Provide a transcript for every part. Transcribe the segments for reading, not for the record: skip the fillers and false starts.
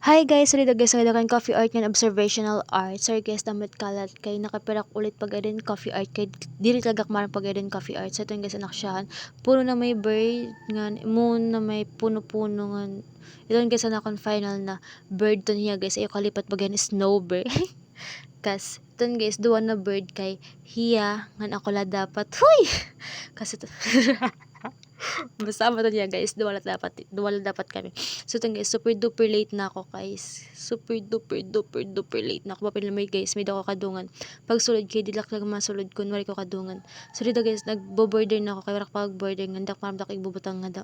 Hi guys, sorry guys, sa kan coffee art ng observational art. Sorry guys, damit kalat kay nakapirak ulit pag edin coffee art kay diri tagak marang pag edin coffee art. So ito guys anaksyahan. Puno na may bird ngan moon na may puno-puno ngan. Ito guys anakon final na bird to niya guys. Ayo kalipat pag snowbird. Kas ito guys duwa na bird kay hiya ngan ako la dapat. Huy! Kasi basta mo to niya guys, duwala dapat kami. So ito guys, super duper late na ako guys. Super duper late na ako. Papil may guys, may dako kadungan. Pag sulod kay dilak lang masulod kun wari ko kadungan. So dito guys, nagbo-border na ako kay warak pag border ngandak maramdak igbubutang nga da.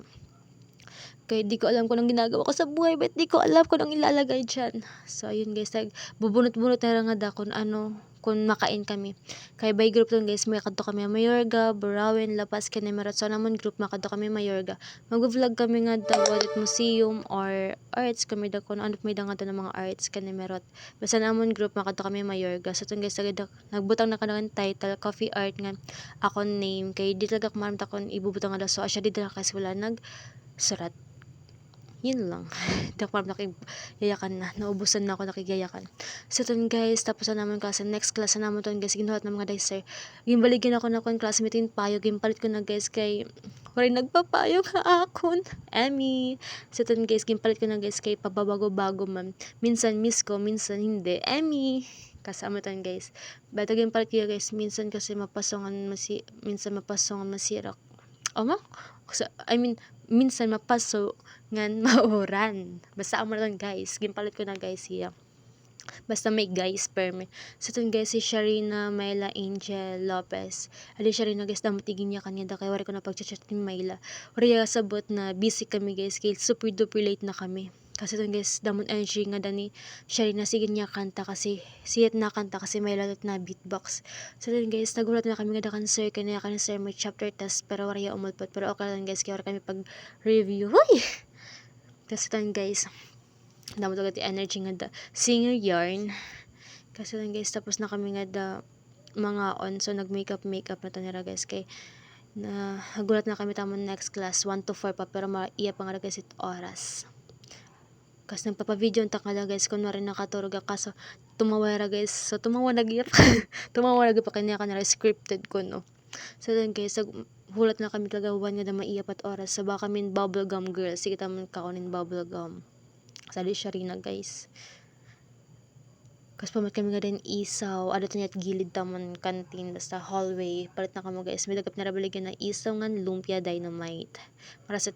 Kaya di ko alam kung anong ginagawa ko sa buhay, but di ko alam kung anong ilalagay dyan. So ayun guys, bubunot-bunot na lang nga da kung ano, kung makain kami. Kaya by group lang guys, may kadto kami Mayorga, Burawin, Lapas, Canemerot. So namon group makadto kami Mayorga. Mag-vlog kami nga daw at museum or arts kami da kung ano may da nga ng mga arts Canemerot. Basta namon group makadto kami Mayorga. So tong guys, nagbutang na kanang title coffee art nga akon name kay di talaga kumaram ta kon ibubutang nga daw. So asya di na kasi wala nag surat. Yun lang. Di ako parang nakigayakan na. Naubusan na ako nakigayakan. So, ton guys, tapos na naman kasi next class na naman ton guys. Ginuhat na mga days sir. Gimbaligin ako na kong classmate yung payo. Gimpalit ko na guys kay wala nagpapayo ka akon. Emmy. So, ton guys, gimpalit ko na guys kay pababago-bago man. Minsan miss ko, minsan hindi. Emmy. Kasama ton guys. Bato gimpalit ko guys. Minsan kasi minsan mapasongan masirak. Oma? Minsan mapaso ngan mauran. Basta amo lang guys. Gimpalit ko na guys siya. Basta may guys perme. So tun guys si Sharina Mayla Angel Lopez. Ali Sharina guys damutigin niya kanya da kay wari ko na pagchat-chat ni Mayla. Wari sabot na busy kami guys kay super duper late na kami. Kasi tun guys damon energy nga dani Sharina sige niya kanta kasi siyet na kanta kasi may lalot na beatbox. So tun guys nagulat na kami nga dakan sir kanya kan sir may chapter test pero wari umulpot pero okay lang guys kaya wari kami pag review. Hoy! Kasi tun guys damo talaga ti energy nga da singer yarn. Kasi lang guys tapos na kami nga da mga on so nag makeup na to nila guys kay na nagulat na kami tamon next class 1 to 4 pa pero iya pa nga guys it oras. Kasi nagpapa-video ta kala guys kunwari nakaturog kaso tumawa ra guys. So tumawa na gyud. Tumawa na gyud pa kanya kanila scripted ko no. So then guys hulat na kami kagawan nga da maiya pat oras. So baka kami bubblegum girl. Sige tamon kaonin bubblegum. Sali siya rin na guys. Kasi pamat kami nga din isaw. Ada to niya at gilid tamon kantin. Basta hallway. Palit na kamo guys. May dagap na rabaligyan na isaw ngan lumpia dynamite. Para sa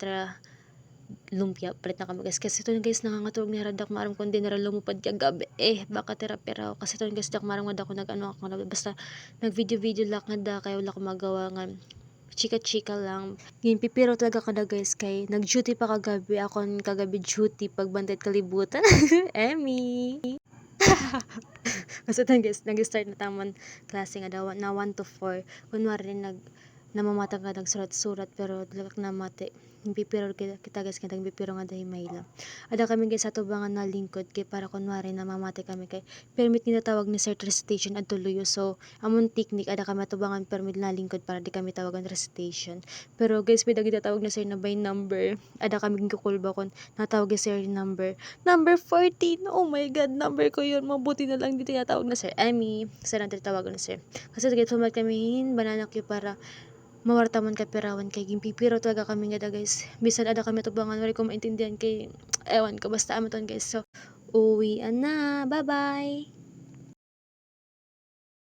lumpia. Palit na kamo guys. Kasi ito guys nangangatulog ni Radak. Maram kung di na lumupad ka gabi. Baka tira-pira. Kasi ito guys dak maram nga ako nag-ano ako. Basta nag-video lang nga da. Kaya wala ko magawa nga chika-chika lang. Gimpipiro talaga kada guys kay nag-duty pa kagabi. Akon kagabi duty pagbantay kalibutan. Emmy. Kasi guys, nag-start na tamon klase nga daw na 1 to 4. Kunwari namamatang ka nagsurat-surat pero dilak na mate. Pipiro kita guys kita pipiro nga dahi mayla. Ada kami guys sa tubangan na lingkod kay para kunwari namamate kami kay permit ni tawag ni sir recitation at tuluyo. So amon technique ada kami tubangan permit na lingkod para di kami tawagan recitation. Pero guys may dagiti tawag na sir na by number. Ada kami kukulba kon natawag ni sir number 14. Oh my god, number ko yun. Mabuti na lang dito tinatawag na sir Emmy. Sa natin tawagan na sir. Kasi guys pumat kami banana cue para mawartaman ka perawan kay gimpipiro talaga kami nga da guys. Bisan ada kami tubangan wala ko maintindihan kay ewan ko basta amaton guys. So uwi na. Bye bye.